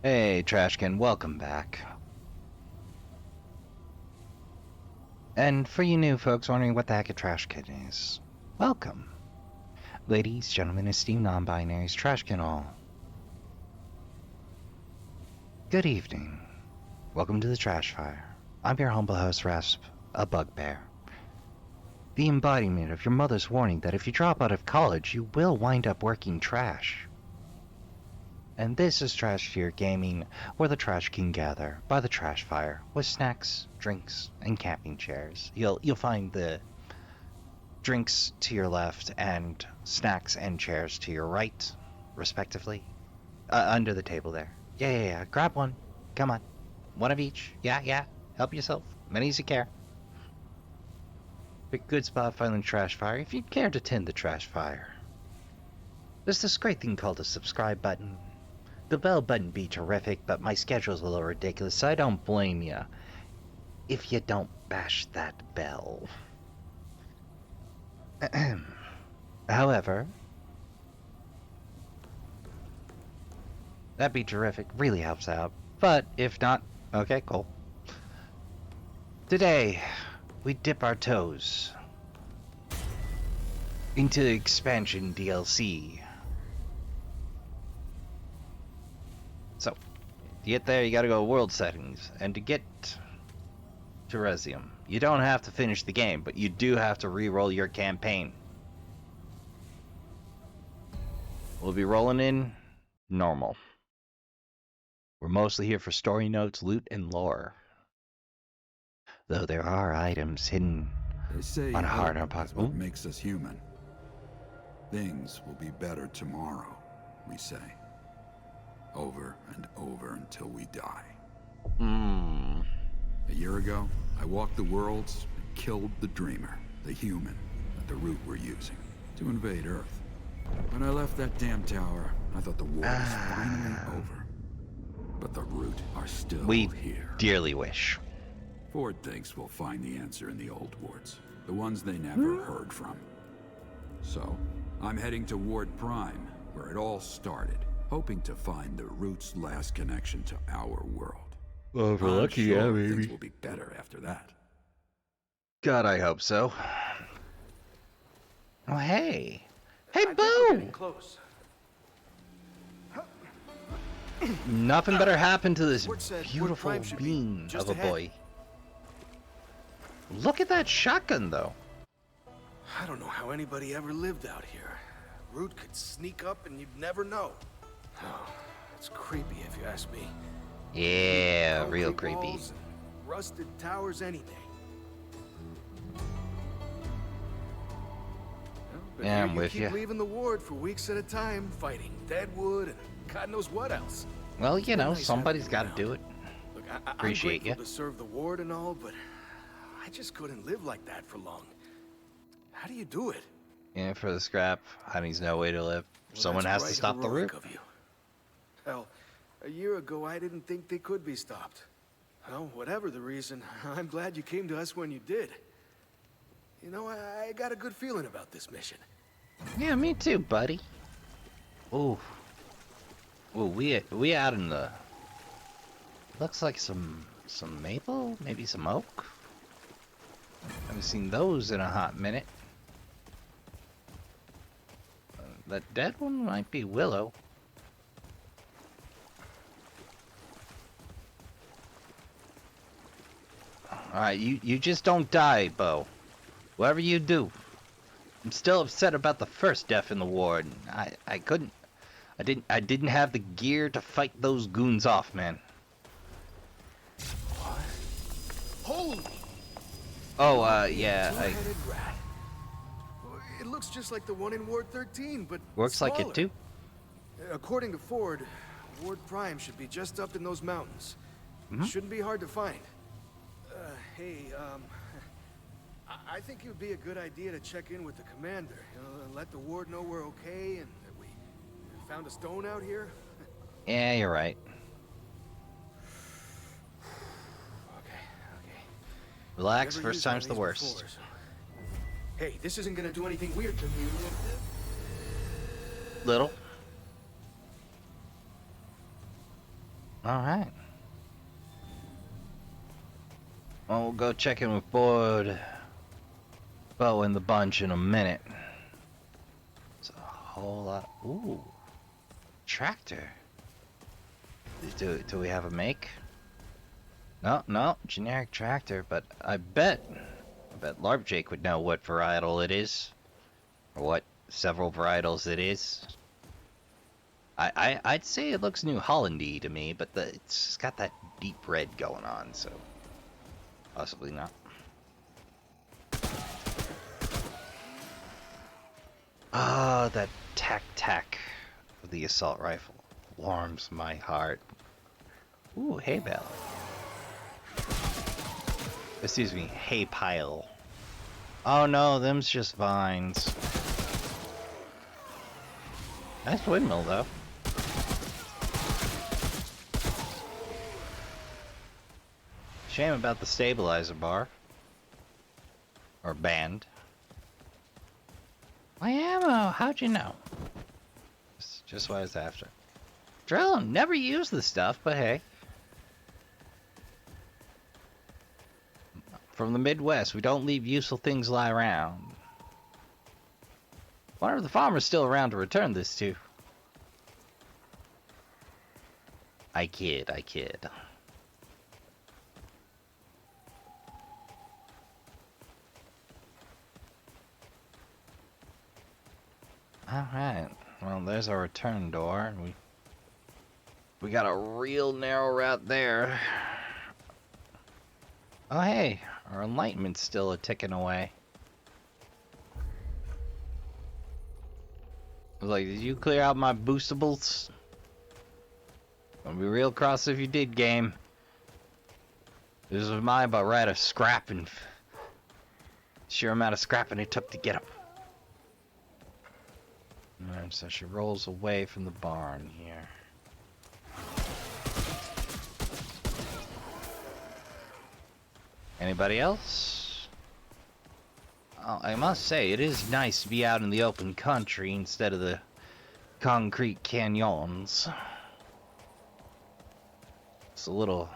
Hey, Trashkin, welcome back. And for you new folks wondering what the heck a Trashkin is, welcome. Ladies, gentlemen, esteemed non-binaries, Trashkin all. Good evening. Welcome to the Trash Fire. I'm your humble host, Rasp, a bugbear. The embodiment of your mother's warning that if you drop out of college, you will wind up working trash. And this is Trash Tier Gaming, where the trash can gather by the trash fire with snacks, drinks, and camping chairs. You'll find the drinks to your left and snacks and chairs to your right, respectively, under the table there. Yeah. Grab one. Come on, one of each. Yeah. Help yourself. Many as you care. Pick a good spot finding the trash fire if you'd care to tend the trash fire. There's this great thing called a subscribe button. The bell button be terrific, but my schedule's a little ridiculous, so I don't blame ya if you don't bash that bell. However, that'd be terrific, really helps out. But if not, okay, cool. Today, we dip our toes into expansion DLC. So, to get there, you gotta go world settings, and to get to Resium, you don't have to finish the game, but you do have to re-roll your campaign. We'll be rolling in normal. We're mostly here for story notes, loot, and lore. Though there are items hidden on a hard pocket. What makes us human. Things will be better tomorrow, we say. Over and over until we die. A year ago, I walked the worlds and killed the Dreamer, the human, that the Root were using to invade Earth. When I left that damn tower, I thought the war was finally over. But the Root are still here. We dearly wish. Ford thinks we'll find the answer in the old wards, the ones they never heard from. So, I'm heading to Ward Prime, where it all started, hoping to find the Root's last connection to our world. Well, if we're lucky, sure yeah, maybe. Things will be better after that. God, I hope so. Oh, hey. Hey, I think we're Boo! getting close. Nothing better happened to this Word said Ward beautiful Prime should be bean just of a ahead. boy. Look at that shotgun, though. I don't know how anybody ever lived out here. Root could sneak up and you'd never know. Oh, it's creepy if you ask me. Yeah, real Concrete creepy. walls and rusted towers any day. Well, but Yeah, here I'm with keep ya. leaving the ward for weeks at a time, fighting deadwood and God knows what else. Well, you know, nice somebody's having got you to do it. Look, Appreciate I'm ya. grateful to serve the ward and all, but I just couldn't live like that for long. How do you do it? Yeah, for the scrap, honey's no way to live. Well, Someone that's has to right stop the heroic root. of you. Hell, a year ago I didn't think they could be stopped. Well, whatever the reason, I'm glad you came to us when you did. You know, I got a good feeling about this mission. Yeah, me too, buddy. Ooh. Ooh, we out in the... Looks like some maple? Maybe some oak? Haven't seen those in a hot minute. That dead one might be willow. Alright, you just don't die, Bo. Whatever you do. I'm still upset about the first death in the ward. I didn't have the gear to fight those goons off, man. Holy! Oh, yeah, Two-headed rat. It looks just like the one in Ward 13, but works like it smaller. too. According to Ford, Ward Prime should be just up in those mountains. Shouldn't be hard to find. Hey, I think it would be a good idea to check in with the commander. You know, and let the ward know we're okay and that we found a stone out here. Yeah, you're right. Okay. Relax, Never first used one time's of the these worst. before, so- Hey, this isn't gonna do anything weird to me. Little. Alright. Well, we'll go check in with Boyd, Bo, and the bunch in a minute. It's a whole lot. Ooh. Tractor. Do we have a make? No, generic tractor, but I bet LARP Jake would know what varietal it is. Or what several varietals it is. I'd say it looks New Hollandy to me, but it's got that deep red going on, so possibly not. Ah, that tac of the assault rifle warms my heart. Ooh, hay bale. Excuse me, hay pile. Oh no, them's just vines. Nice windmill though. Shame about the stabilizer bar. Or band. My ammo, how'd you know? Just what I was after. Drill, never use the stuff, but hey. From the Midwest, we don't leave useful things lie around. Wonder if the farmer's still around to return this to. I kid. Alright, well there's our return door, and we got a real narrow route there. Oh hey, our enlightenment's still a-ticking away. I was like, did you clear out my boostables? I'll be real cross if you did, game. This was mine about right of scrapping. Sheer amount of scrapping it took to get up. Alright, so she rolls away from the barn here. Anybody else? Oh, I must say, it is nice to be out in the open country instead of the concrete canyons. It's a little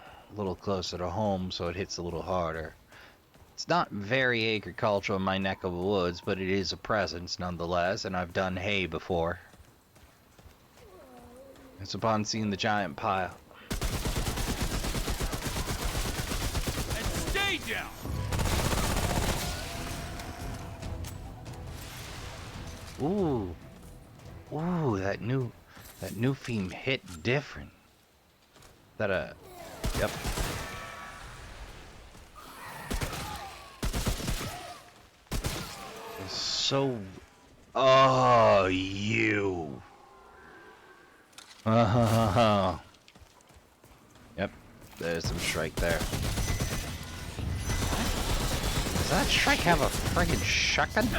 closer to home, so it hits a little harder. It's not very agricultural in my neck of the woods, but it is a presence nonetheless, and I've done hay before. It's upon seeing the giant pile. And stay down! Ooh, that new theme hit different. Yep. It's so. Oh, you. Yep, there's some Shrike there. Does that Shrike have a friggin' shotgun?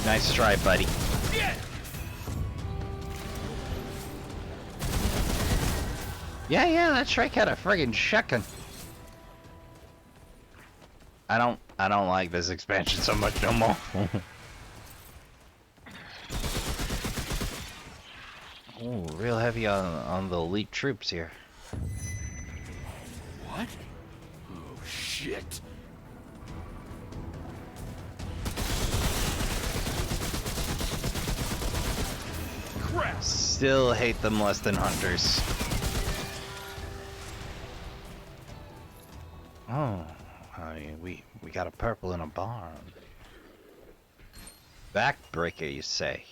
Nice try, buddy. Yeah, that Shrike had a friggin' shotgun. I don't like this expansion so much no more. Ooh, real heavy on the elite troops here. What? Oh, shit. Crap. Still hate them less than hunters. Oh, we got a purple in a barn. Backbreaker, you say?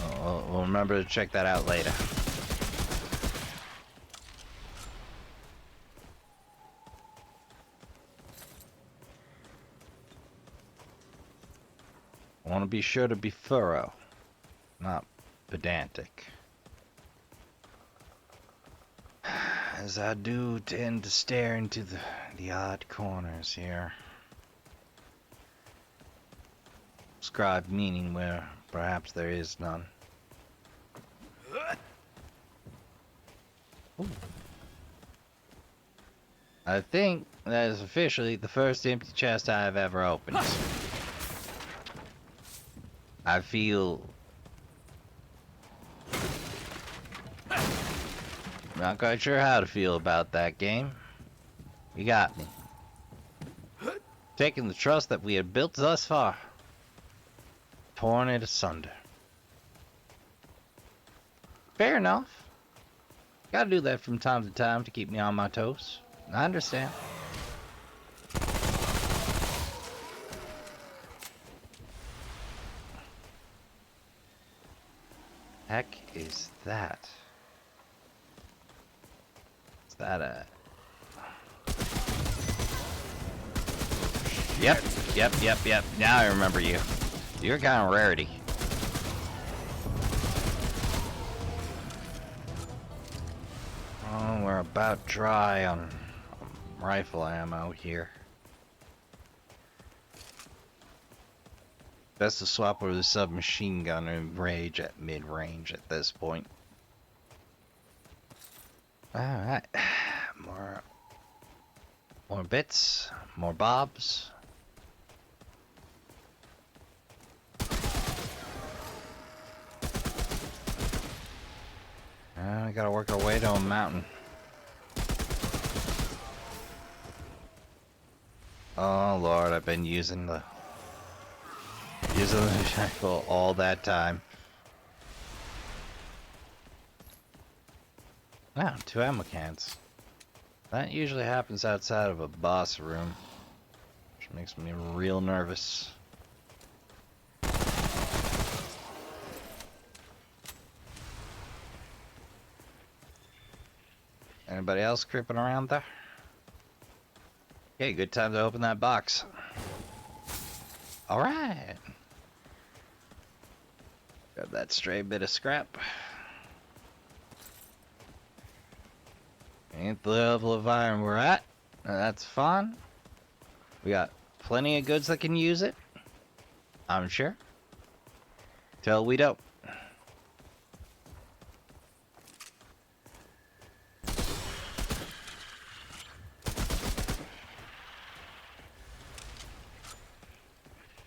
Oh, we'll remember to check that out later. I want to be sure to be thorough, not pedantic. As I do tend to stare into the odd corners here. Scribe meaning where perhaps there is none. Ooh. I think that is officially the first empty chest I have ever opened. I feel... Not quite sure how to feel about that game. You got me. Taking the trust that we had built thus far. Torn it asunder. Fair enough. Gotta do that from time to time to keep me on my toes. I understand. Heck is that? Is that a... Yep. Now I remember you. You're kind of rarity. Oh, we're about dry on rifle ammo here. Best to swap over the submachine gun and rage at mid-range at this point. Alright. More bits. More bobs. We gotta work our way to a mountain. Oh Lord, I've been using the rifle all that time. Wow, 2 ammo cans. That usually happens outside of a boss room, which makes me real nervous. Anybody else creeping around there? Okay, good time to open that box. Alright. Grab that stray bit of scrap. Ain't the level of iron we're at. That's fine. We got plenty of goods that can use it, I'm sure. Till we don't.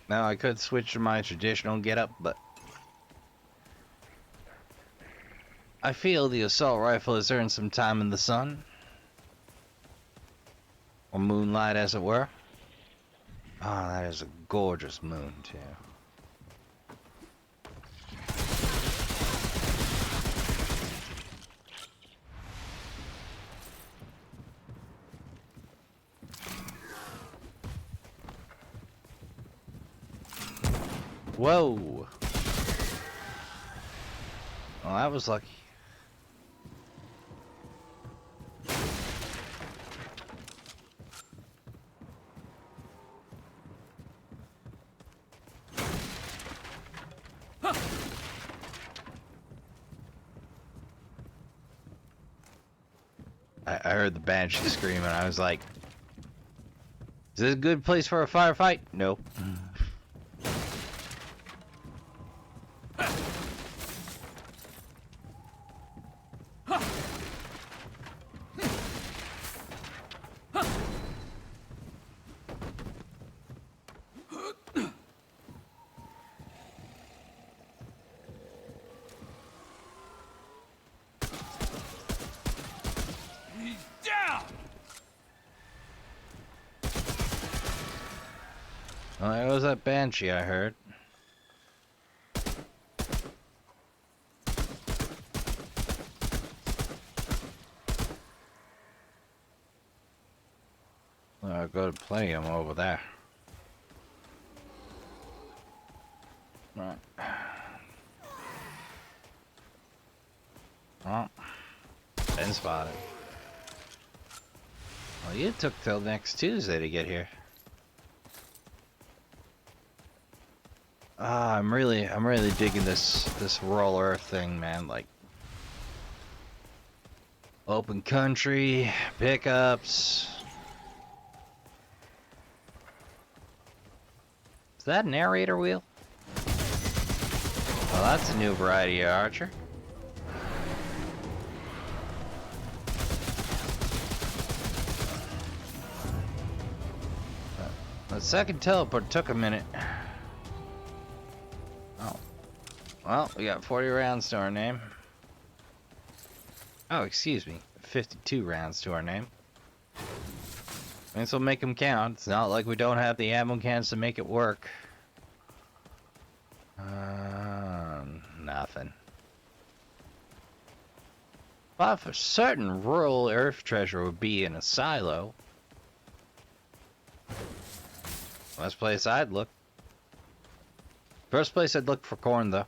Now I could switch to my traditional getup, but I feel the assault rifle has earned some time in the sun. Or moonlight, as it were. Ah, that is a gorgeous moon, too. Whoa! Well, that was lucky. I heard the banshee screaming. I was like, is this a good place for a firefight? No. Well, there was that banshee I heard. Well, I'll go to play him over there. Right. Oh, been spotted. Well, you took till next Tuesday to get here. I'm really digging this rural earth thing, man. Like open country, pickups. Is that a narrator wheel? Well, that's a new variety of archer. The second teleport took a minute. Oh, Well, we got 40 rounds to our name. Oh, excuse me. 52 rounds to our name. This will make them count. It's not like we don't have the ammo cans to make it work. Nothing. But for certain, rural earth treasure would be in a silo. Last place I'd look. First place I'd look for corn, though.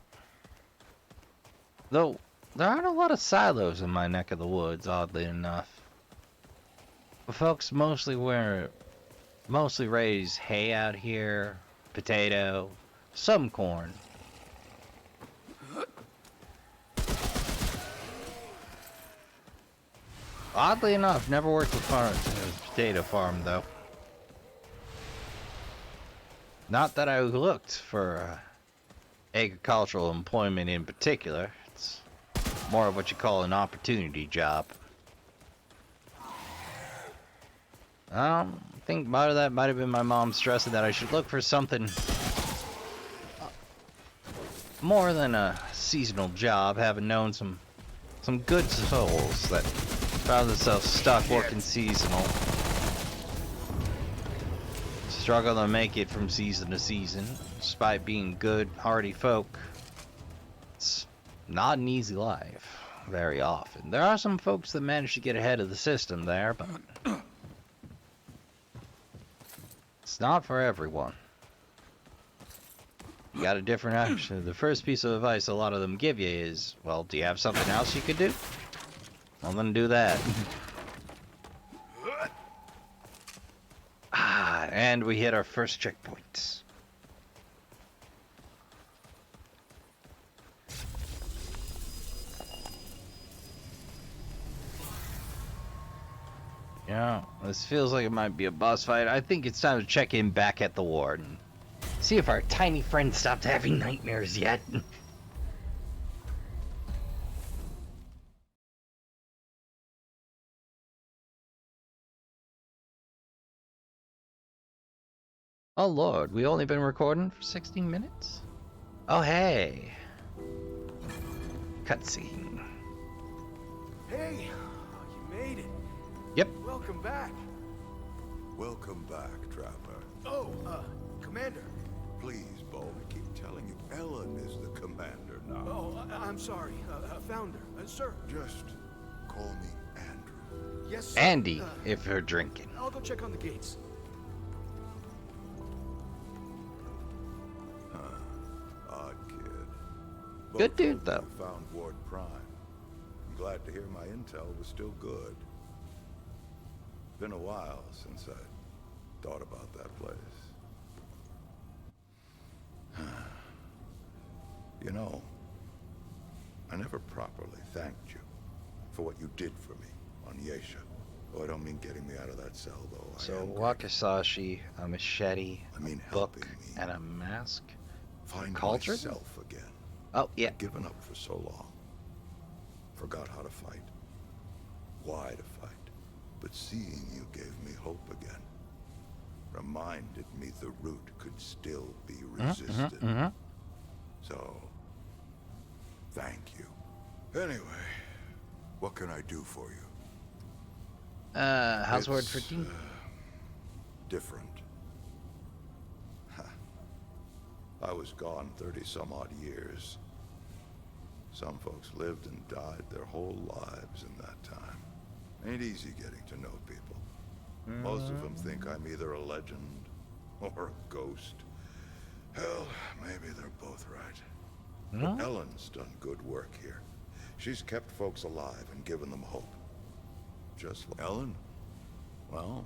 Though, there aren't a lot of silos in my neck of the woods, oddly enough. But folks mostly raise hay out here, potato, some corn. Oddly enough, never worked with a potato farm, though. Not that I looked for agricultural employment in particular. It's more of what you call an opportunity job. I think part of that might have been my mom stressing that I should look for something more than a seasonal job, having known some good souls that found themselves stuck working seasonal. Struggle to make it from season to season, despite being good, hardy folk. It's not an easy life, very often. There are some folks that manage to get ahead of the system there, but it's not for everyone. You got a different option. The first piece of advice a lot of them give you is, well, do you have something else you could do? Well, then do that. And we hit our first checkpoint. Yeah, this feels like it might be a boss fight. I think it's time to check in back at the ward and see if our tiny friend stopped having nightmares yet. Oh lord, we only been recording for 16 minutes? Oh hey. Cutscene. Hey, you made it. Yep. Welcome back. Welcome back, Trapper. Oh, Commander. Please, Bo, I keep telling you, Ellen is the commander now. Oh, I'm sorry. Founder. Sir. Just call me Andrew. Yes, sir. Andy, if you're drinking. I'll go check on the gates. Odd kid. Good dude, Both though. of you found Ward Prime. I'm glad to hear my intel was still good. Been a while since I thought about that place. You know, I never properly thanked you for what you did for me on Yesha. Oh, I don't mean getting me out of that cell, though. So, wakizashi, a machete, I mean a book, helping me and a mask? find Culture? myself again. Oh, yeah. Given up for so long. Forgot how to fight. Why to fight. But seeing you gave me hope again. Reminded me the root could still be resisted. So, thank you. Anyway, what can I do for you? How's word for It's, Dean? Different. I was gone 30-some-odd years. Some folks lived and died their whole lives in that time. Ain't easy getting to know people. Most of them think I'm either a legend or a ghost. Hell, maybe they're both right. But Ellen's done good work here. She's kept folks alive and given them hope. Just like Ellen? Well,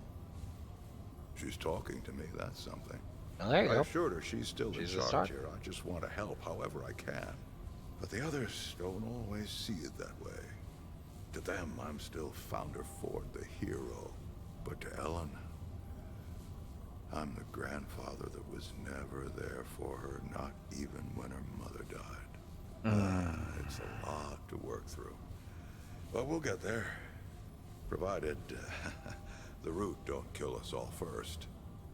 she's talking to me, that's something. Oh, there you I go. assured her she's still in She's a charge start. here. I just want to help however I can. But the others don't always see it that way. To them, I'm still Founder Ford, the hero. But to Ellen, I'm the grandfather that was never there for her, not even when her mother died. It's a lot to work through. But we'll get there. Provided the root don't kill us all first.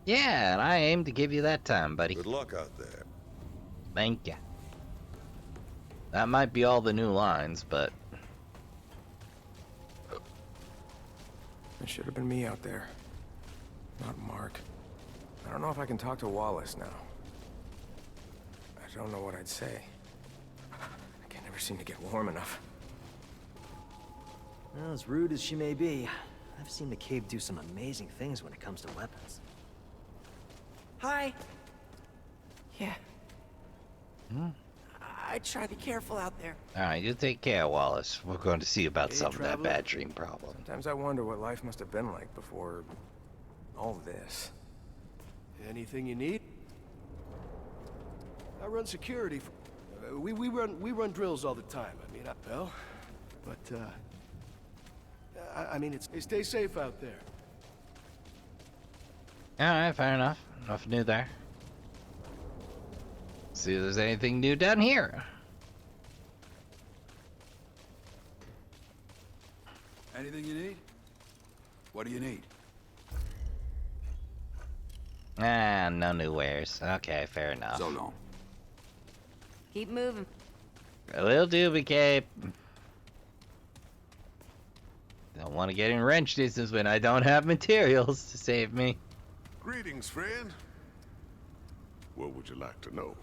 Yeah, and I aim to give you that time, buddy. Good luck out there. Thank you. That might be all the new lines, but It should have been me out there, not Mark. I don't know if I can talk to Wallace now. I don't know what I'd say. I can never seem to get warm enough. Well, as rude as she may be, I've seen the cave do some amazing things when it comes to weapons. Hi! Yeah. I try to be careful out there. alright, you take care, Wallace. We're going to see about Hey, some of that traveler. bad dream problem. Sometimes I wonder what life must have been like before all this. Anything you need? I run security. We run drills all the time. I mean, I mean, stay safe out there. Alright, fair enough. Nothing new there. See if there's anything new down here. Anything you need? What do you need? Ah, no new wares. Okay, fair enough. So long. Keep moving. Will do, BK. Don't want to get in wrench distance when I don't have materials to save me. Greetings, friend. What would you like to know?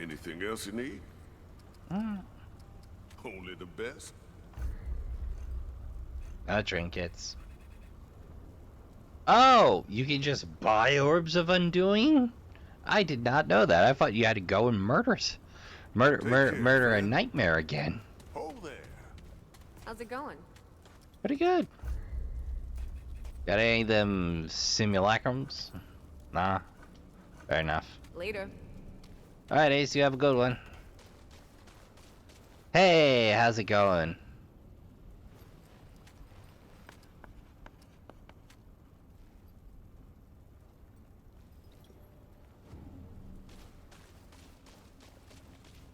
Anything else you need? Only the best? Trinkets. Oh, you can just buy orbs of undoing? I did not know that. I thought you had to go and murder a friend. nightmare again. Oh, there. How's it going? Pretty good. Got any of them simulacrums? Nah. Fair enough. Later. Alright, Ace, you have a good one. Hey, how's it going?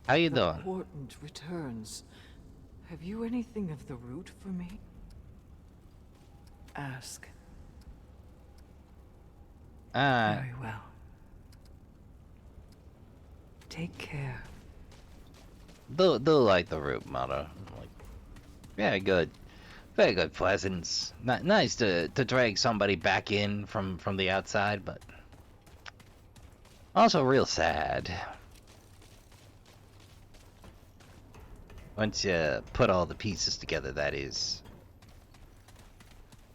How you doing? Important returns. Have you anything of the root for me? Ask. Very well. Take care. Do like the root motto. Like, yeah, good. Very good presence. Nice to drag somebody back in from the outside, but also real sad. Once you put all the pieces together, that is.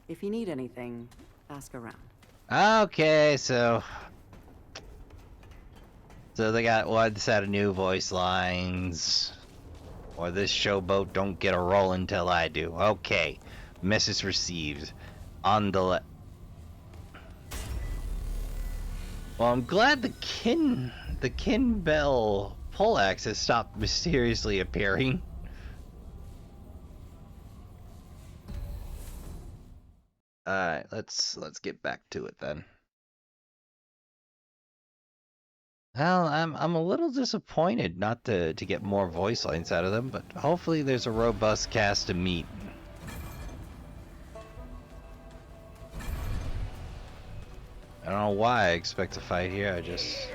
If you need anything, ask around. Okay, so they got one set of new voice lines. Or this showboat don't get a roll until I do. Okay. Message received. On the Well, I'm glad the kin bell poleaxe has stopped mysteriously appearing. Alright, let's get back to it then. Well, I'm a little disappointed not to get more voice lines out of them, but hopefully there's a robust cast to meet. I don't know why I expect a fight here, I just...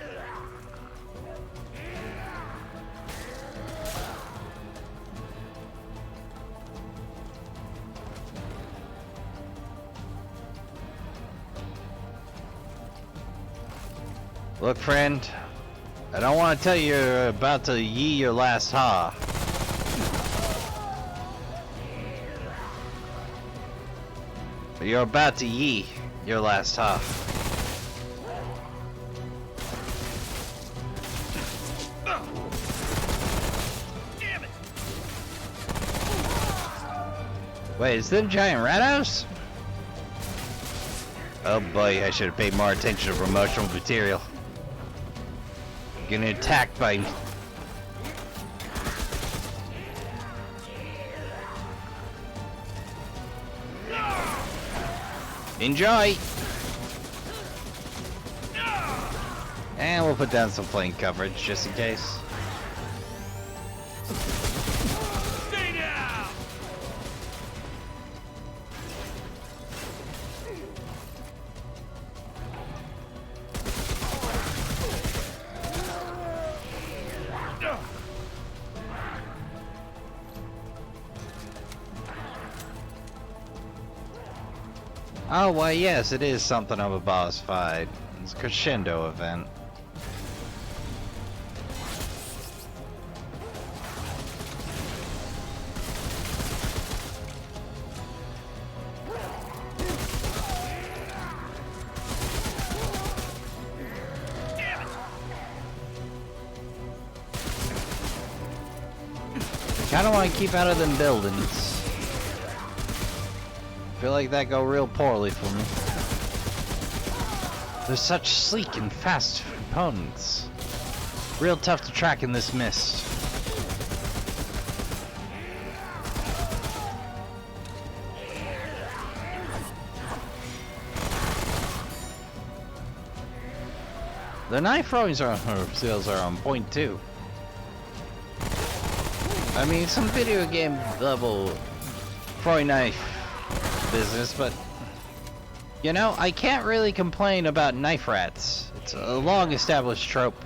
Look, friend, I don't want to tell you you're about to yee your last ha. But you're about to yee your last ha. Damn it! Wait, is that a giant rat house? Oh boy, I should have paid more attention to promotional material. Getting attacked by... Enjoy! And we'll put down some flank coverage just in case. Stay down! Oh, well, yes, it is something of a boss fight. It's a crescendo event. Kinda wanna keep out of them buildings. Feel like that go real poorly for me. They're such sleek and fast opponents. Real tough to track in this mist. The knife throwing skills are on point too. I mean, some video game level throwing knife business, but you know, I can't really complain about knife rats. It's a long established trope.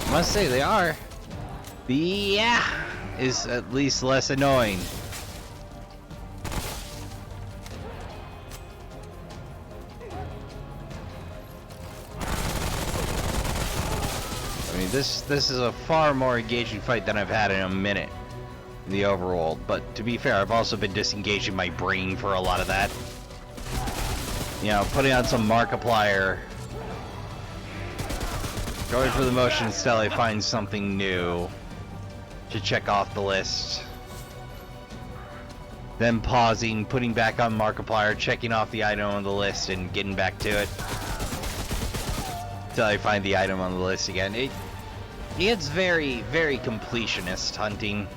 I must say they are. The yeah is at least less annoying. I mean, this is a far more engaging fight than I've had in a minute in the overworld. But to be fair, I've also been disengaging my brain for a lot of that. You know, putting on some Markiplier, going through the motions until I find something new to check off the list. Then pausing, putting back on Markiplier, checking off the item on the list, and getting back to it until I find the item on the list again. It's very, very completionist hunting.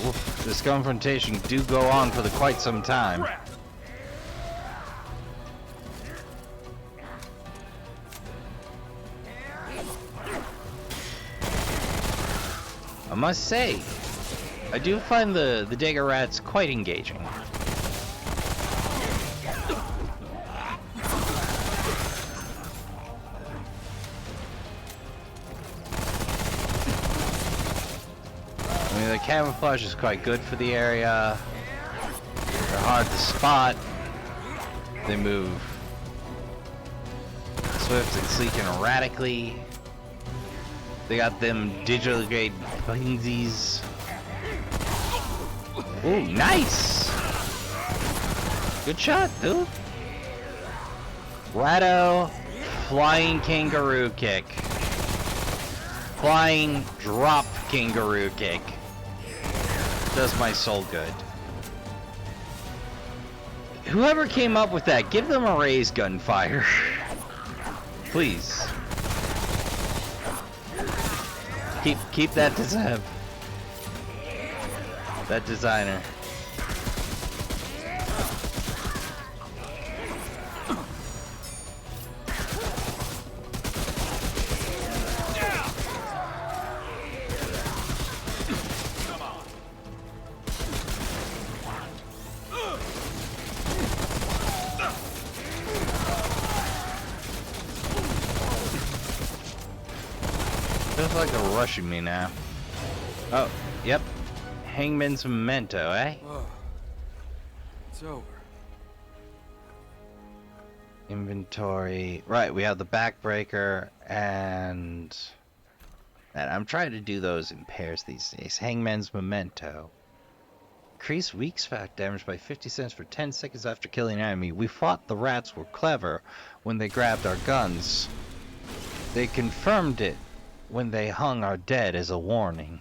Oof, this confrontation do go on for quite some time. I must say, I do find the Dagger Rats quite engaging. I mean, the camouflage is quite good for the area. They're hard to spot. They move swift and sleek and erratically. They got them digital grade pinsies. Ooh, nice! Good shot, dude. Ratto, flying kangaroo kick. Flying drop kangaroo kick. Does my soul good. Whoever came up with that, give them a raise gunfire. Please. Keep that design. That designer. Feels like they're rushing me now. Oh, yep. Hangman's Memento, eh? Oh, it's over. Inventory. Right, we have the backbreaker and I'm trying to do those in pairs these days. Hangman's Memento. Increase weak spot damage by 50 cents for 10 seconds after killing an enemy. We thought the rats were clever when they grabbed our guns. They confirmed it when they hung our dead as a warning.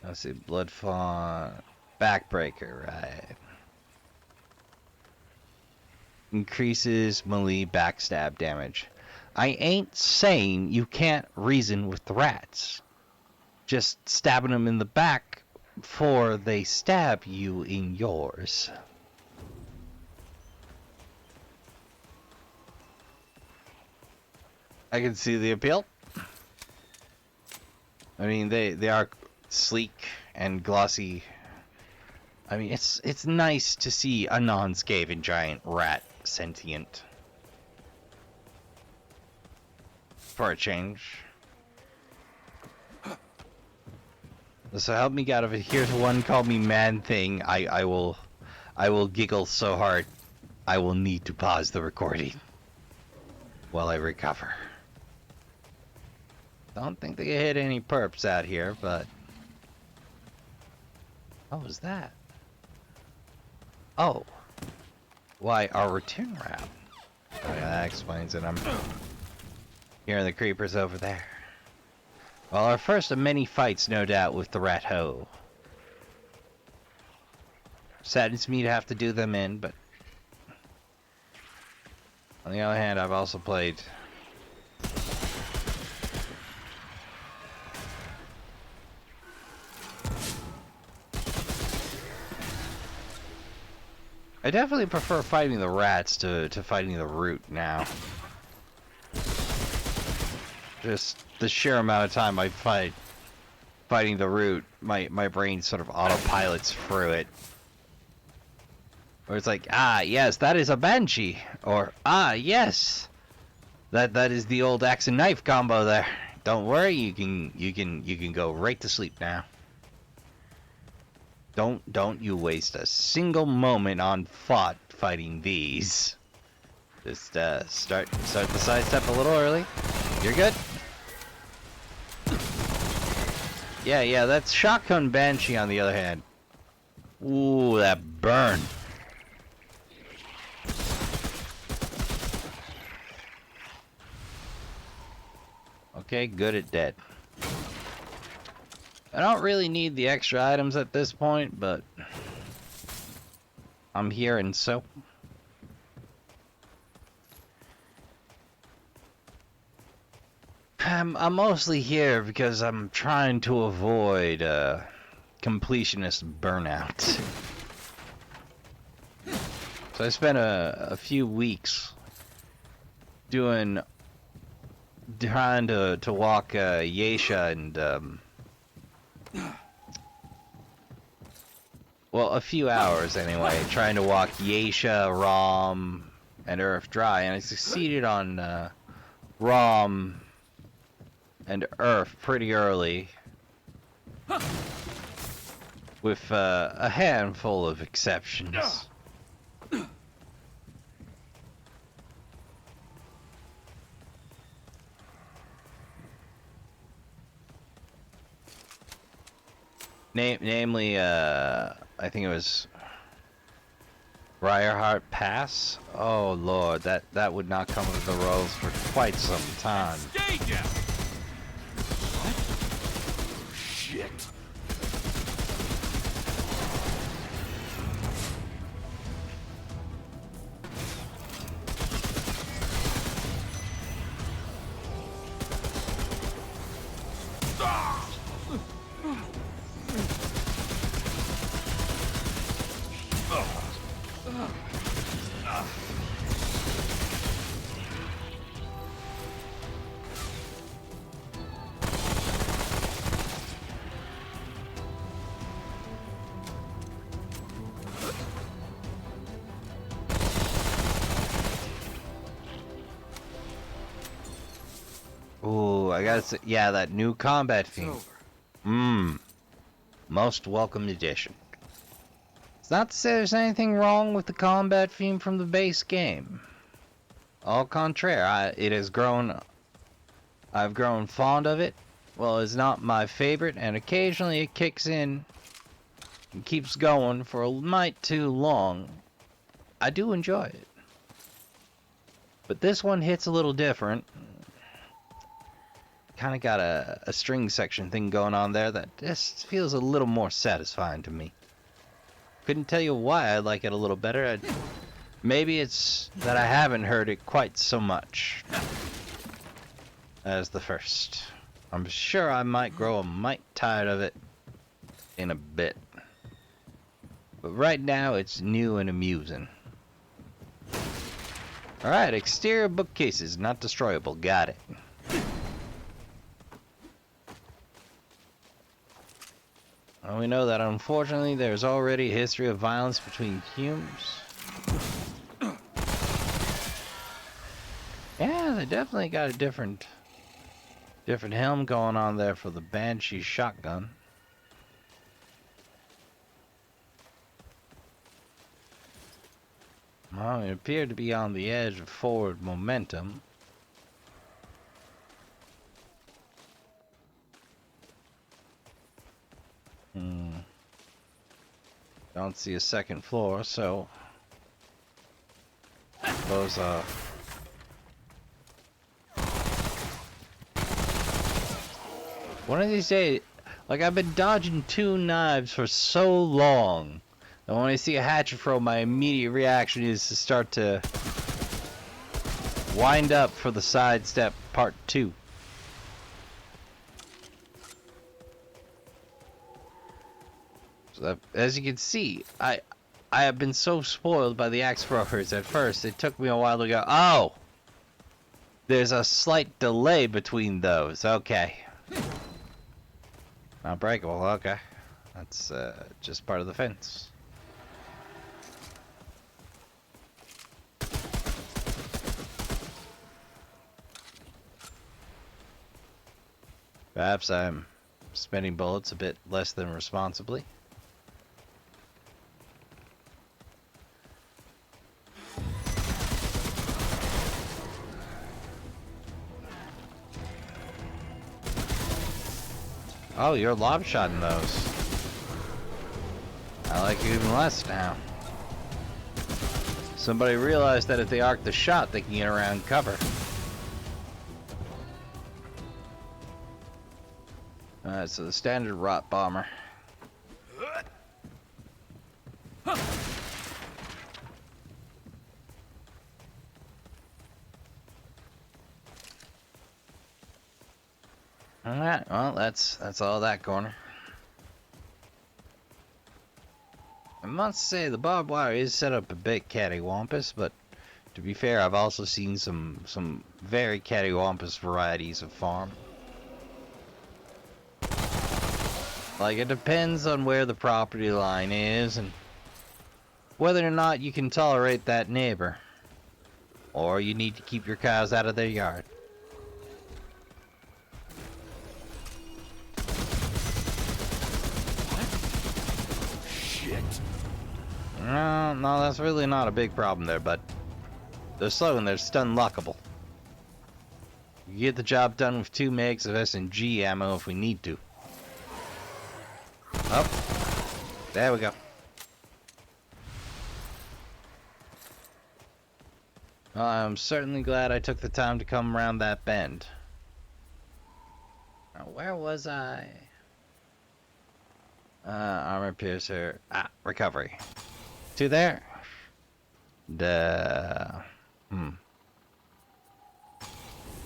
Let's see, Blood Fawn, Backbreaker, right. Increases melee backstab damage. I ain't saying you can't reason with the rats. Just stabbing them in the back before they stab you in yours. I can see the appeal. I mean, they are sleek and glossy. I mean, it's nice to see a non-Skaven giant rat sentient. For a change. So help me God, if it hears one call me man thing, I will giggle so hard I will need to pause the recording while I recover. Don't think they hit any perps out here, but what was that? Oh, why our return route? Oh yeah, that explains it. I'm hearing the creepers over there. Well, our first of many fights, no doubt, with the rat hoe. Saddens me to have to do them in, but on the other hand, I've also played I definitely prefer fighting the rats to fighting the root now. Just the sheer amount of time I fighting the root, my brain sort of autopilots through it. Where it's like, ah, yes, that is a banshee, or ah, yes, that is the old axe and knife combo there. Don't worry, you can go right to sleep now. Don't you waste a single moment on fighting these. Just start the sidestep a little early. You're good. Yeah, that's Shotgun Banshee on the other hand. Ooh, that burn. Okay, good at dead. I don't really need the extra items at this point, but I'm here and so. I'm mostly here because I'm trying to avoid completionist burnout. So I spent a few weeks trying to walk Yesha and well, a few hours anyway, trying to walk Yesha, Rom, and Earth dry, and I succeeded on Rom and Earth pretty early, with a handful of exceptions. Namely, I think it was Briarheart Pass. Oh lord, that would not come with the rolls for quite some time. Stay down! Shit. Ooh, I gotta say, yeah, that new combat theme. Most welcome addition. It's not to say there's anything wrong with the combat theme from the base game. Au contraire, it has grown. I've grown fond of it. Well, it's not my favorite, and occasionally it kicks in and keeps going for a mite too long. I do enjoy it. But this one hits a little different. Kind of got a string section thing going on there that just feels a little more satisfying to me. Couldn't tell you why I like it a little better. Maybe it's that I haven't heard it quite so much as the first. I'm sure I might grow a mite tired of it in a bit. But right now it's new and amusing. Alright, exterior bookcases, not destroyable. Got it. we know that unfortunately there's already a history of violence between humans. Yeah, they definitely got a different helm going on there for the Banshee shotgun. Well, it appeared to be on the edge of forward momentum. Don't see a second floor, so I suppose one of these days, like I've been dodging two knives for so long, and when I see a hatchet throw, my immediate reaction is to start to wind up for the sidestep part 2. So that, as you can see, I have been so spoiled by the axe throwers at first, it took me a while to go, oh! There's a slight delay between those, okay. Not breakable, okay. That's just part of the fence. Perhaps I'm spending bullets a bit less than responsibly. Oh, you're lob shotting those. I like you even less now. Somebody realized that if they arc the shot, they can get around cover. Alright, so the standard rot bomber. Alright, well, that's all that corner. I must say, the barbed wire is set up a bit cattywampus, but to be fair, I've also seen some very cattywampus varieties of farm. Like, it depends on where the property line is, and whether or not you can tolerate that neighbor. Or you need to keep your cows out of their yard. No, that's really not a big problem there, but they're slow and they're stun lockable. You get the job done with 2 megs of SMG ammo if we need to. Oh, there we go. Well, I'm certainly glad I took the time to come around that bend. Now, where was I? Armor piercer. Recovery. 2 there.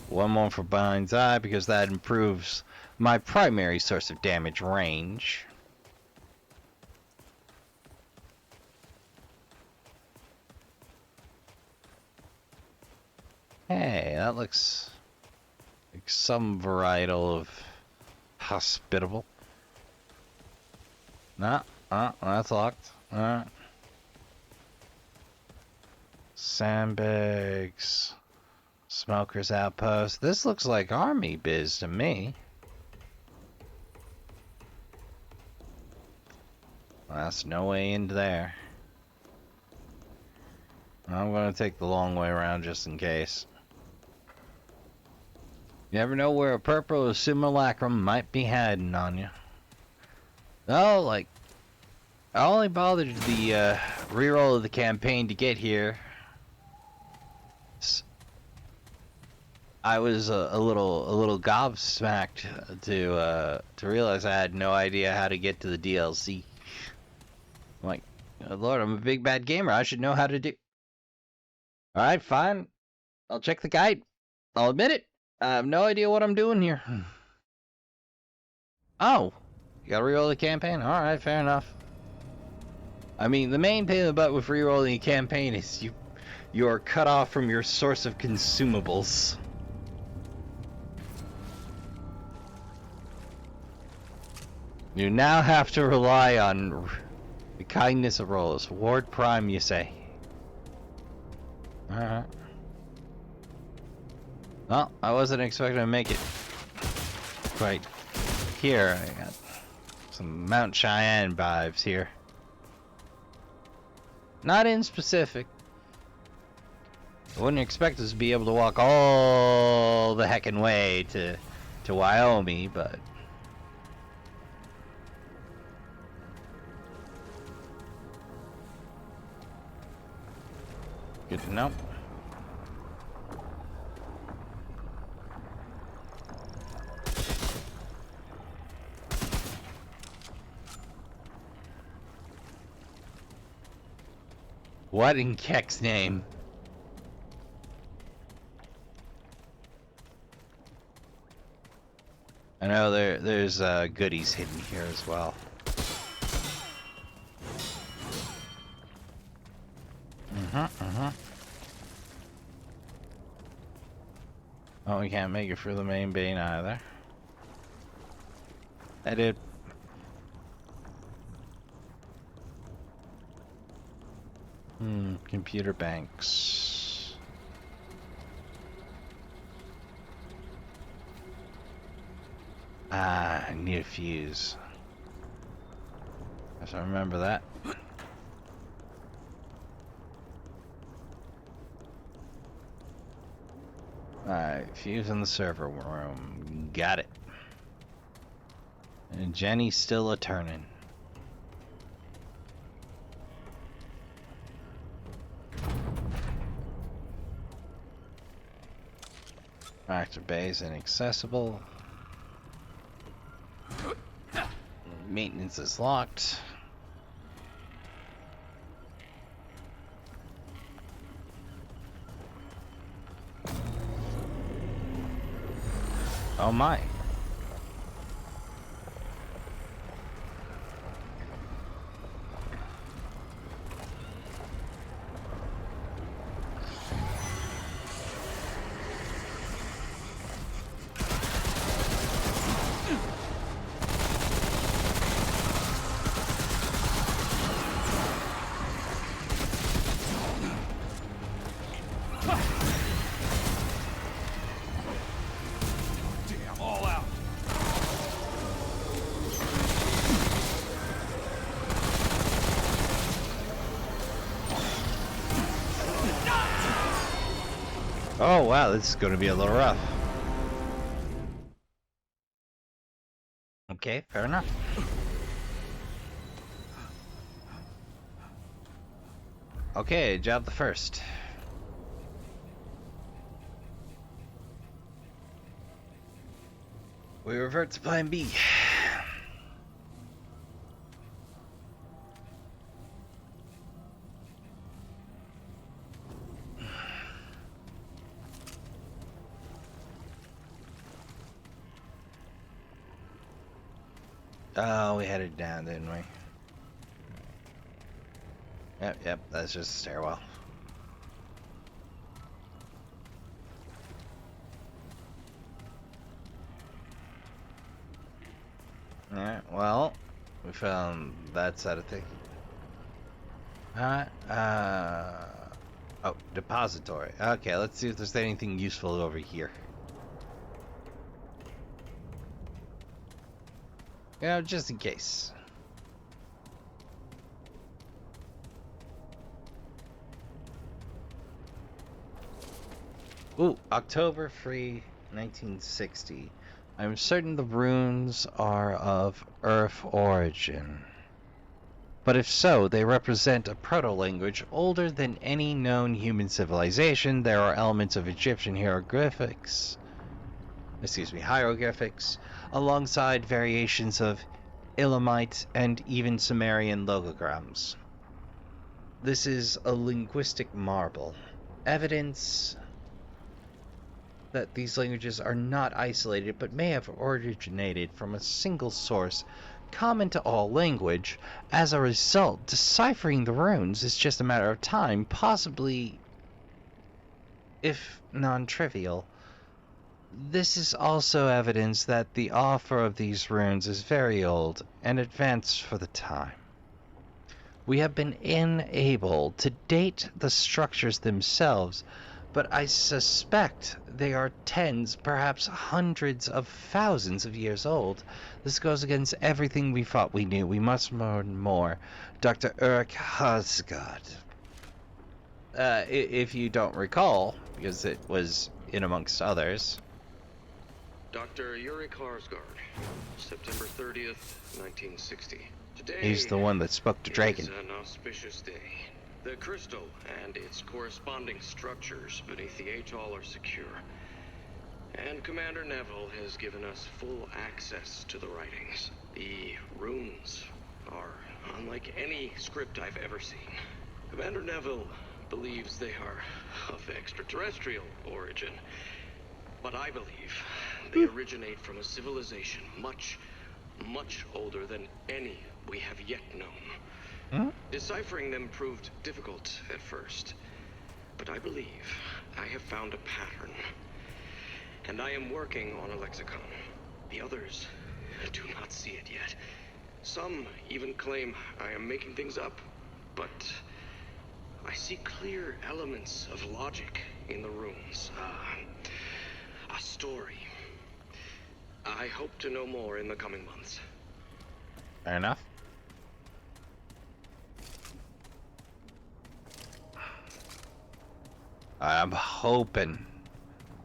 One more for Bind's Eye because that improves my primary source of damage range. Hey, that looks like some varietal of hospitable. Nah, that's locked. Alright. Sandbags. Smoker's outpost. This looks like army biz to me. That's no way into there. I'm gonna take the long way around just in case. You never know where a purple or simulacrum might be hiding on you. No, like, I only bothered the reroll of the campaign to get here. I was a little gobsmacked to realize I had no idea how to get to the DLC. I'm like, oh Lord, I'm a big bad gamer. I should know how to do. All right, fine. I'll check the guide. I'll admit it. I have no idea what I'm doing here. Oh, you gotta reroll the campaign? All right, fair enough. I mean, the main pain in the butt with rerolling a campaign is you are cut off from your source of consumables. You now have to rely on the kindness of rolls. Ward Prime, you say? Alright. Well, I wasn't expecting to make it quite here. I got some Mount Cheyenne vibes here. Not in specific. I wouldn't expect us to be able to walk all the heckin' way to Wyoming, but good to know. What in Keck's name? I know there's goodies hidden here as well. Oh, we can't make it through the main bay either. I did. Computer banks. Ah, I need a fuse. Guess I remember that. Alright, fuse in the server room. Got it. And Jenny's still a turning. Reactor bay is inaccessible. Maintenance is locked. Oh my. Oh wow, this is going to be a little rough. Okay, fair enough. Okay, job the first. We revert to plan B. Oh, we headed down, didn't we? Yep, that's just a stairwell. Alright, well, we found that side of thing. Oh, depository. Okay, let's see if there's anything useful over here. You know, just in case. Ooh, October 3, 1960. I'm certain the runes are of Earth origin. But if so, they represent a proto-language older than any known human civilization. There are elements of Egyptian hieroglyphics, alongside variations of Elamite and even Sumerian logograms. This is a linguistic marvel, evidence that these languages are not isolated but may have originated from a single source common to all language. As a result, deciphering the runes is just a matter of time, possibly, if non-trivial. This is also evidence that the offer of these runes is very old and advanced for the time. We have been unable to date the structures themselves, but I suspect they are tens, perhaps hundreds of thousands of years old. This goes against everything we thought we knew. We must learn more. Dr. Eric Hasgard. If you don't recall, because it was in amongst others. Dr. Yuri Karsgaard, September 30th, 1960. Today He's the one that spoke to Dragon. is an auspicious day. The crystal and its corresponding structures beneath the atoll are secure. And Commander Neville has given us full access to the writings. The runes are unlike any script I've ever seen. Commander Neville believes they are of extraterrestrial origin, but I believe they originate from a civilization much, much older than any we have yet known. Deciphering them proved difficult at first, but I believe I have found a pattern, and I am working on a lexicon. The others do not see it yet. Some even claim I am making things up, but I see clear elements of logic in the runes. A story. I hope to know more in the coming months. Fair enough. I'm hoping,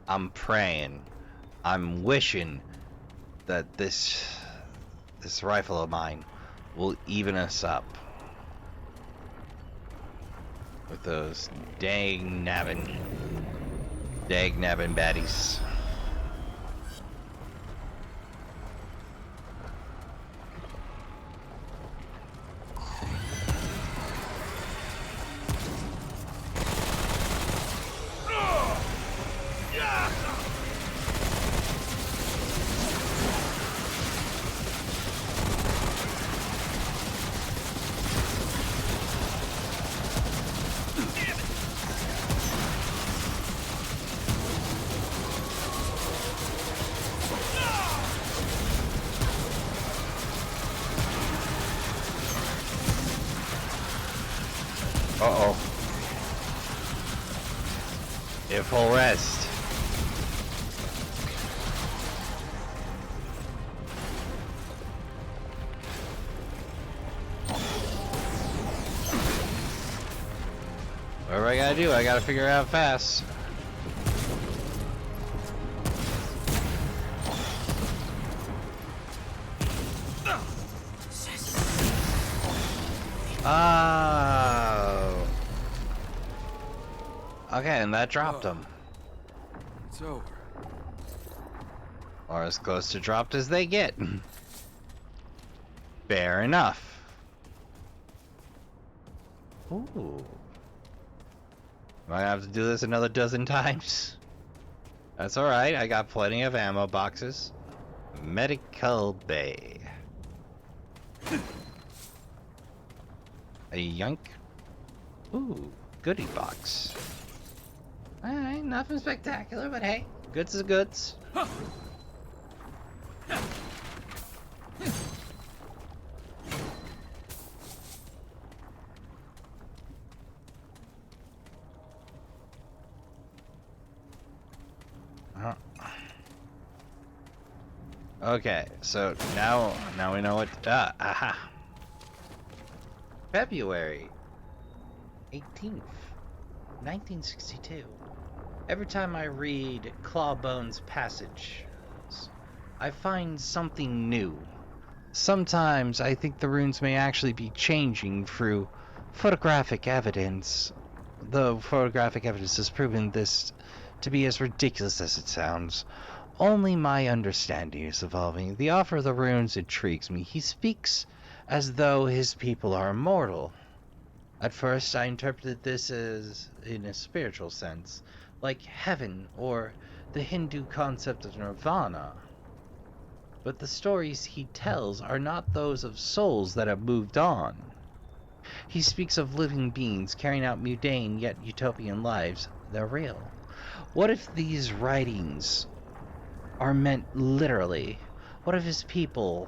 I'm praying, I'm wishing that this rifle of mine will even us up with those dang nabbing baddies. Uh-oh. If full rest. Whatever I gotta do, I gotta figure out fast. Oh. Okay, and that dropped him. It's over. Or as close to dropped as they get. Fair enough. Ooh. Am I gonna have to do this another dozen times? That's alright, I got plenty of ammo boxes. Medical bay. A yank. Ooh, goodie box. Alright, nothing spectacular, but hey, goods is goods. Okay, so now we know what. Aha. February 18th, 1962. Every time I read Clawbone's passage, I find something new. Sometimes I think the runes may actually be changing through photographic evidence, though photographic evidence has proven this to be as ridiculous as it sounds. Only my understanding is evolving. The offer of the runes intrigues me. He speaks as though his people are immortal. At first, I interpreted this as in a spiritual sense, like heaven or the Hindu concept of nirvana. But the stories he tells are not those of souls that have moved on. He speaks of living beings carrying out mundane yet utopian lives. They're real. What if these writings are meant literally? What if his people,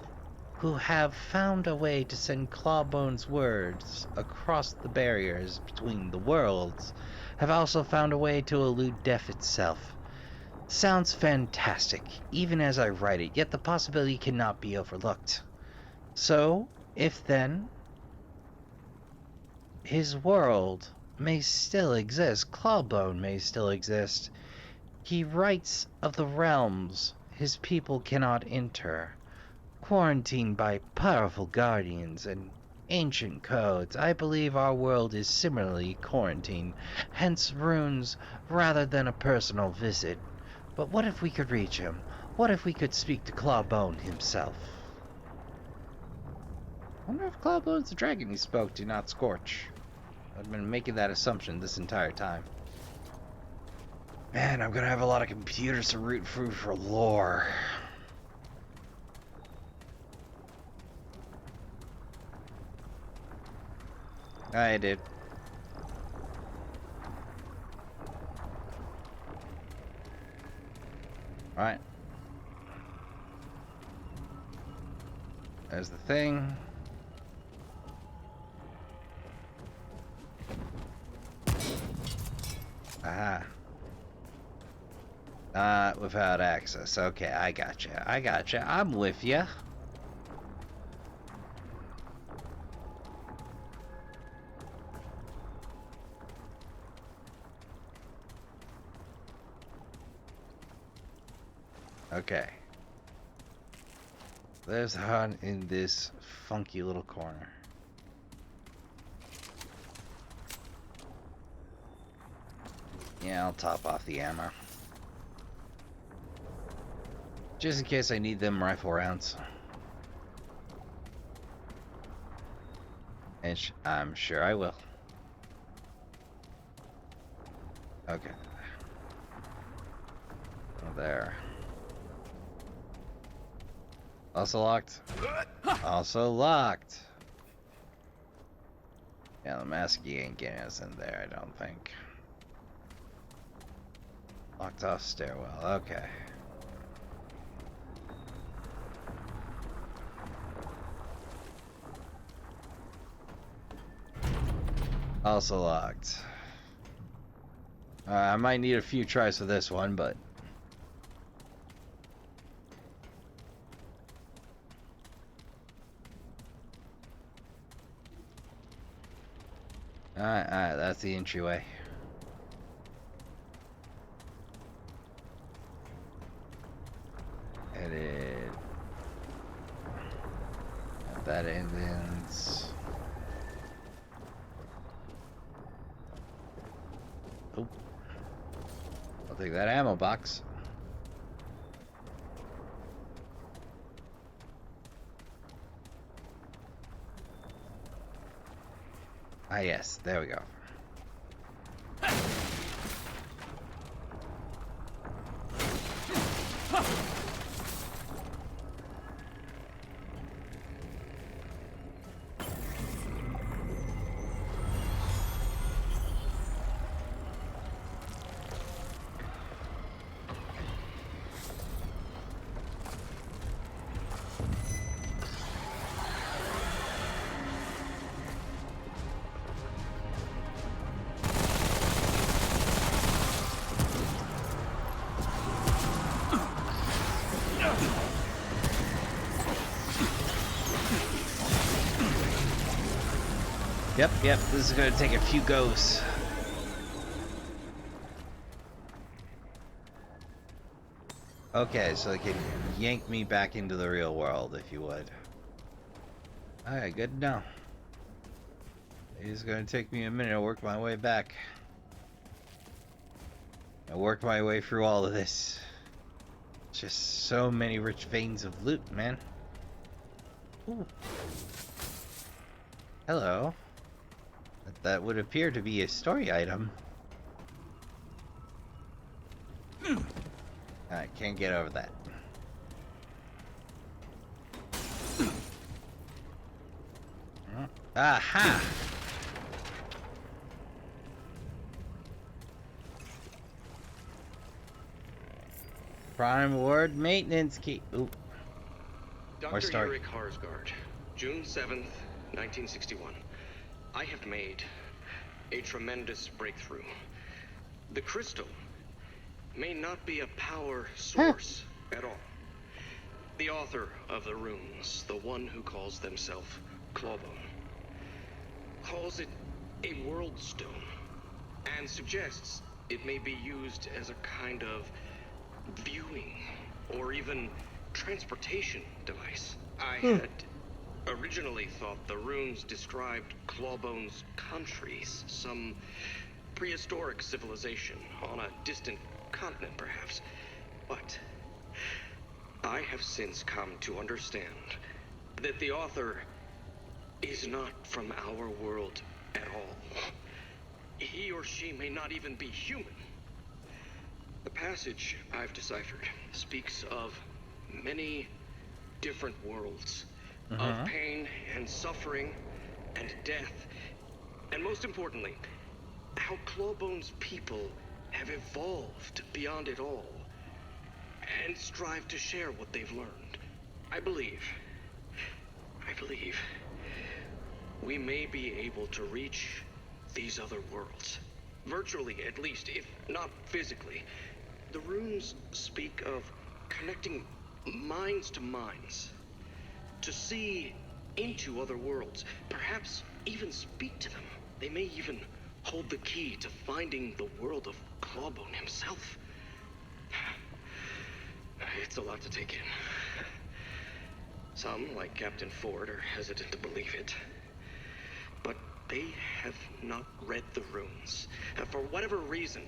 who have found a way to send Clawbone's words across the barriers between the worlds, have also found a way to elude death itself? Sounds fantastic, even as I write it, yet the possibility cannot be overlooked. So, if then, his world may still exist, Clawbone may still exist, he writes of the realms his people cannot enter, quarantined by powerful guardians and ancient codes. I believe our world is similarly quarantined, hence runes rather than a personal visit. But what if we could reach him? What if we could speak to Clawbone himself? I wonder if Clawbone's the dragon he spoke to, not Scorch. I've been making that assumption this entire time. Man, I'm gonna have a lot of computers to root through for lore. I did. Alright. There's the thing. Aha. Not without access. Okay, I gotcha. I gotcha. I'm with ya. Okay. There's Han in this funky little corner. Yeah, I'll top off the ammo. Just in case I need them rifle rounds. And I'm sure I will. Okay. Oh, there. Also locked. Also locked. Yeah, the mask ain't getting us in there, I don't think. Locked off stairwell. Okay. Also locked. I might need a few tries for this one, but... Alright, that's the entryway. Headed... At that ends... Oh. I'll take that ammo box. Ah, yes, there we go. Yep, this is gonna take a few goes. Okay, so they can yank me back into the real world, if you would. Alright, good to know. It's gonna take me a minute to work my way back. I work my way through all of this. Just so many rich veins of loot, man. Ooh. Hello. That would appear to be a story item. I can't get over that. Aha! Prime Ward maintenance key. Ooh. Dr. Eric Harsgard, June 7th, 1961. I have made a tremendous breakthrough. The crystal may not be a power source at all. The author of the runes, the one who calls themselves Clawbone, calls it a world stone and suggests it may be used as a kind of viewing or even transportation device. I had originally thought the runes described Clawbone's countries, some prehistoric civilization on a distant continent perhaps. But I have since come to understand that the author is not from our world at all. He or she may not even be human. The passage I've deciphered speaks of many different worlds, of pain and suffering and death, and most importantly, how Clawbone's people have evolved beyond it all and strive to share what they've learned. I believe we may be able to reach these other worlds. Virtually, at least, if not physically. The runes speak of connecting minds to minds, to see into other worlds, perhaps even speak to them. They may even hold the key to finding the world of Clawbone himself. It's a lot to take in. Some, like Captain Ford, are hesitant to believe it. But they have not read the runes. For whatever reason,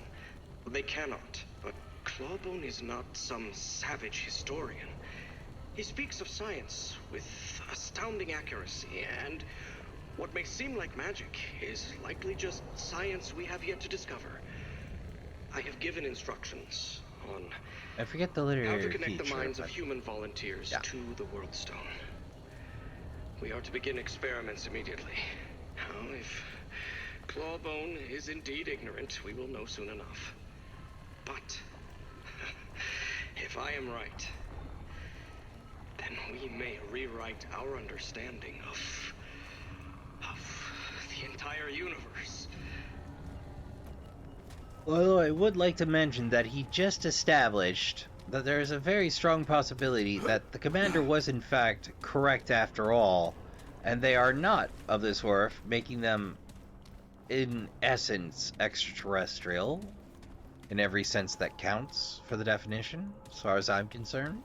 they cannot. But Clawbone is not some savage historian. He speaks of science with astounding accuracy, and what may seem like magic is likely just science we have yet to discover. I have given instructions on I forget the how literary to connect feature, the minds but of human volunteers to the World Stone. We are to begin experiments immediately. Now, if Clawbone is indeed ignorant, we will know soon enough. But if I am right, then we may rewrite our understanding of the entire universe. Although I would like to mention that he just established that there is a very strong possibility that the commander was in fact correct after all, and they are not of this earth, making them, in essence, extraterrestrial, in every sense that counts for the definition, as far as I'm concerned.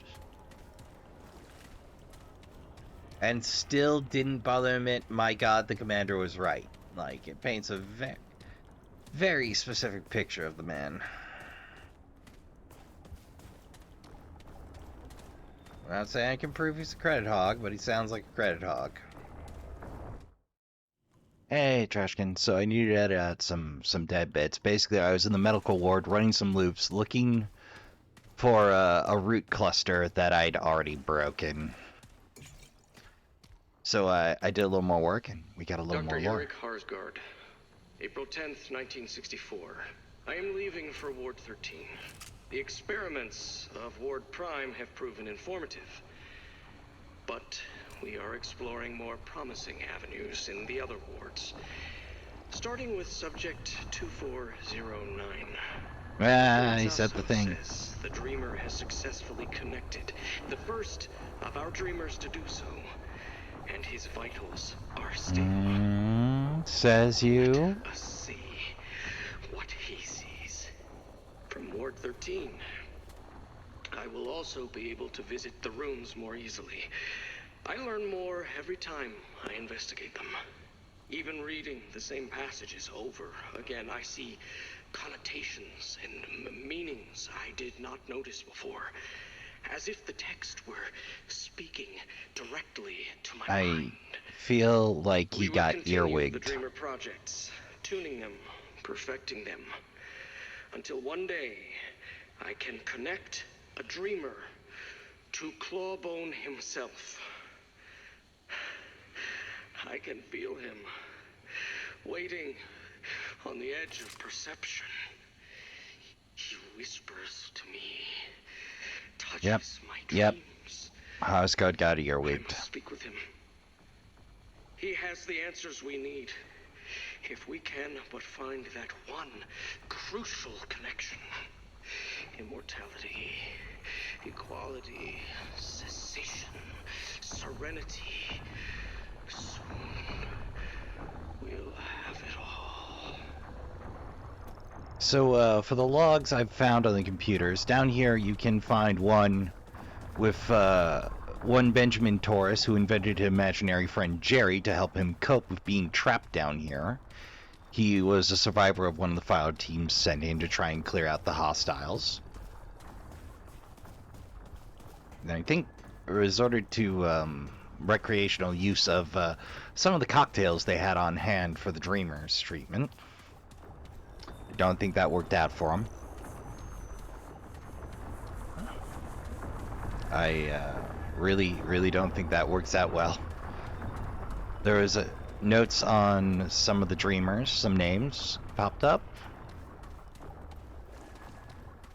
And still didn't bother him. My god, the commander was right. Like, it paints a very specific picture of the man. I'm not saying I can prove he's a credit hog, but he sounds like a credit hog. Hey, Trashkin. So I needed to edit out some dead bits. Basically, I was in the medical ward running some loops, looking for a root cluster that I'd already broken. So I did a little more work, and we got a little more Dr. lore. Eric Harsgard, April 10th, 1964. I am leaving for Ward 13. The experiments of Ward Prime have proven informative, but we are exploring more promising avenues in the other wards. Starting with subject 2409. He said the thing. Says the dreamer has successfully connected, the first of our dreamers to do so, and his vitals are stable. Says you. Let us see what he sees. From Ward 13, I will also be able to visit the rooms more easily. I learn more every time I investigate them. Even reading the same passages over again, I see connotations and meanings I did not notice before. As if the text were speaking directly to my mind. Feel like he got earwigged. The Dreamer projects, tuning them, perfecting them, until one day I can connect a dreamer to Clawbone himself. I can feel him waiting on the edge of perception. He whispers to me, touches my Yep. dreams. How's God got I earwigged? must speak with him. He has the answers we need. If we can but find that one crucial connection. Immortality, equality, cessation, serenity. Soon we'll have it all. So, for the logs I've found on the computers, down here you can find one with, one Benjamin Torres, who invented his imaginary friend Jerry to help him cope with being trapped down here. He was a survivor of one of the fire teams sent in to try and clear out the hostiles. And I think resorted to, recreational use of, some of the cocktails they had on hand for the Dreamers treatment. I don't think that worked out for him. I really don't think that works out well. There was notes on some of the Dreamers, some names popped up.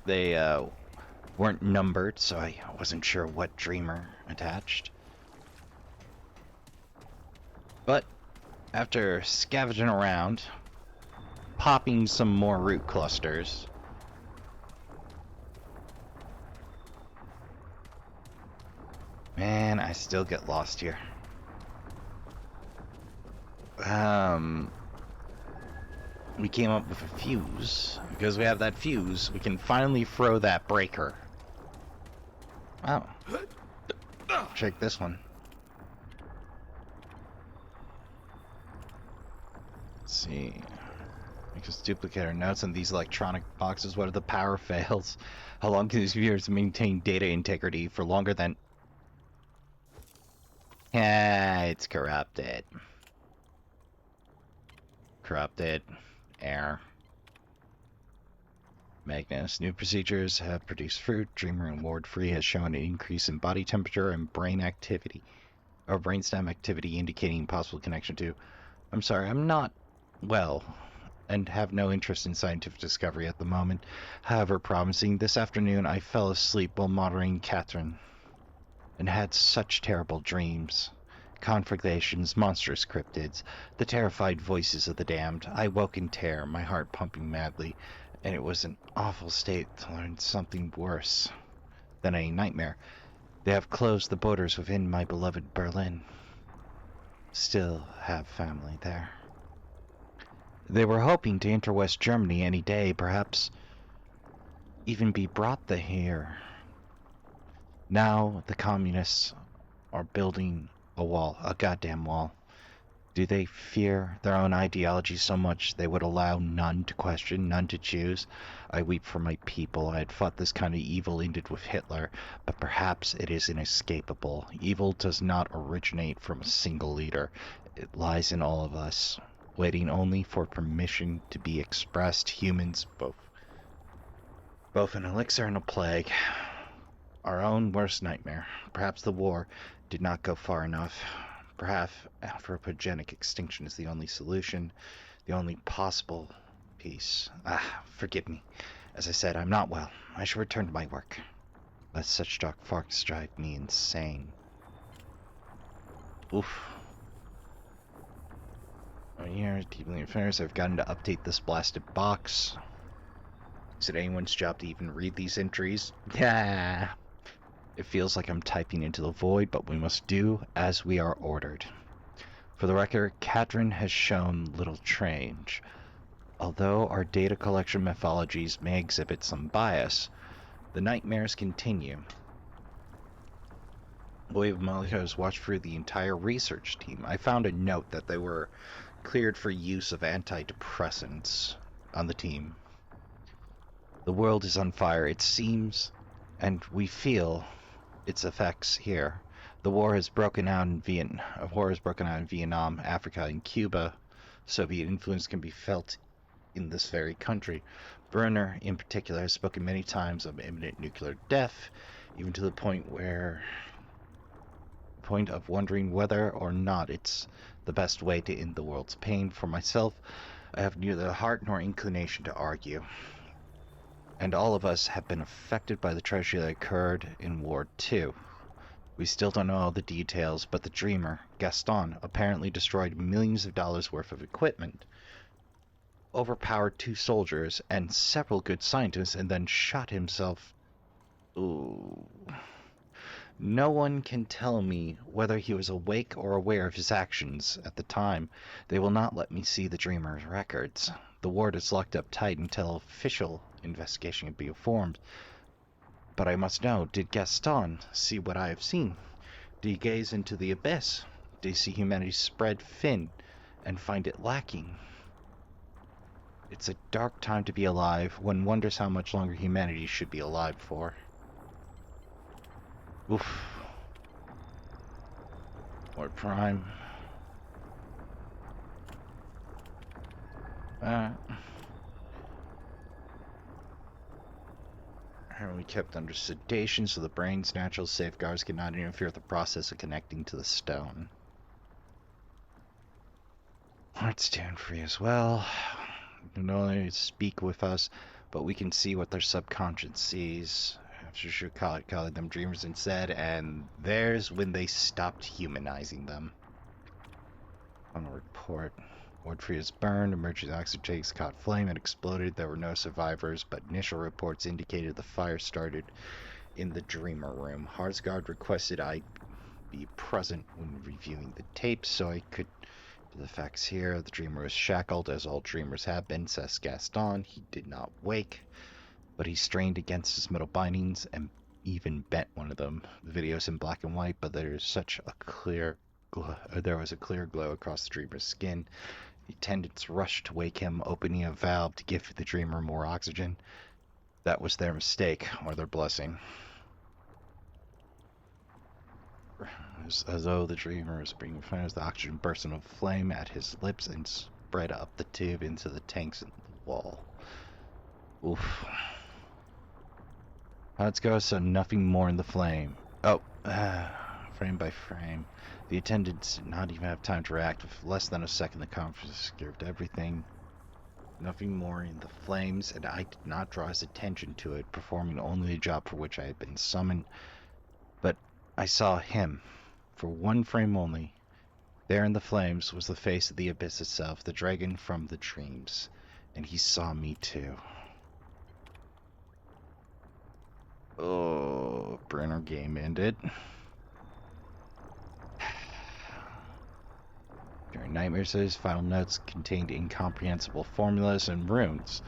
They weren't numbered, so I wasn't sure what Dreamer attached. But after scavenging around, popping some more root clusters, man, I still get lost here. We came up with a fuse. Because we have that fuse, we can finally throw that breaker. Oh. Check this one. Let's see. Make us duplicate our notes on these electronic boxes. What are the power fails? How long can these viewers maintain data integrity for longer than... it's corrupted. Corrupted. Error. Magnus. New procedures have produced fruit. Dreamer and Ward Free has shown an increase in body temperature and brain activity. Or brainstem activity indicating possible connection to... I'm sorry, I'm not well and have no interest in scientific discovery at the moment. However promising, this afternoon I fell asleep while monitoring Catherine and had such terrible dreams. Conflagrations, monstrous cryptids, the terrified voices of the damned. I woke in terror, my heart pumping madly, and it was an awful state to learn something worse than a nightmare. They have closed the borders within my beloved Berlin. Still have family there. They were hoping to enter West Germany any day, perhaps even be brought here. Now the communists are building a wall, a goddamn wall. Do they fear their own ideology so much they would allow none to question, none to choose? I weep for my people. I had thought this kind of evil ended with Hitler, but perhaps it is inescapable. Evil does not originate from a single leader. It lies in all of us, waiting only for permission to be expressed. Humans, both an elixir and a plague. Our own worst nightmare. Perhaps the war did not go far enough. Perhaps anthropogenic extinction is the only solution, the only possible peace. Forgive me. As I said, I'm not well. I shall return to my work. Let such dark thoughts drive me insane. Oof. Here, deeply affairs. I've gotten to update this blasted box. Is it anyone's job to even read these entries? Yeah. It feels like I'm typing into the void, but we must do as we are ordered. For the record, Catherine has shown little change. Although our data collection methodologies may exhibit some bias, the nightmares continue. Wave Malika has watched through the entire research team. I found a note that they were cleared for use of antidepressants on the team. The world is on fire, it seems, and we feel its effects here. The war has broken out in Vietnam, Africa, and Cuba. Soviet influence can be felt in this very country. Brunner, in particular, has spoken many times of imminent nuclear death, even to the point of wondering whether or not it's the best way to end the world's pain. For myself, I have neither the heart nor inclination to argue. and all of us have been affected by the tragedy that occurred in Ward 2. We still don't know all the details, but the dreamer, Gaston, apparently destroyed millions of dollars worth of equipment, overpowered 2 soldiers and several good scientists, and then shot himself. Ooh. No one can tell me whether he was awake or aware of his actions at the time. They will not let me see the dreamer's records. The ward is locked up tight until official investigation can be performed. But I must know, did Gaston see what I have seen? Did he gaze into the abyss? Did he see humanity spread thin and find it lacking? It's a dark time to be alive. One wonders how much longer humanity should be alive for. Oof. Lord Prime. And we kept under sedation so the brain's natural safeguards could not interfere with the process of connecting to the stone. Heart's doing free as well. They not only speak with us, but we can see what their subconscious sees. After should call them dreamers instead, and there's when they stopped humanizing them. On a report, Ward 3 is burned, emergency oxygen tanks caught flame and exploded. There were no survivors, but initial reports indicated the fire started in the dreamer room. Harsgard requested I be present when reviewing the tapes so I could do the facts here. The dreamer was shackled, as all dreamers have been, says Gaston. He did not wake, but he strained against his metal bindings and even bent one of them. The video's in black and white, but there was a clear glow across the dreamer's skin. The attendants rushed to wake him, opening a valve to give the dreamer more oxygen. That was their mistake, or their blessing. As though the dreamer was being fire, the oxygen burst into flame at his lips and spread up the tube into the tanks in the wall. Oof. Let's go, so nothing more in the flame. Oh, frame by frame. The attendants did not even have time to react. With less than a second, the conference scared everything. Nothing more in the flames, and I did not draw his attention to it, performing only the job for which I had been summoned. But I saw him, for one frame only. There in the flames was the face of the abyss itself, the dragon from the dreams. And he saw me too. Oh, Brenner game ended. During nightmares, his final notes contained incomprehensible formulas and runes.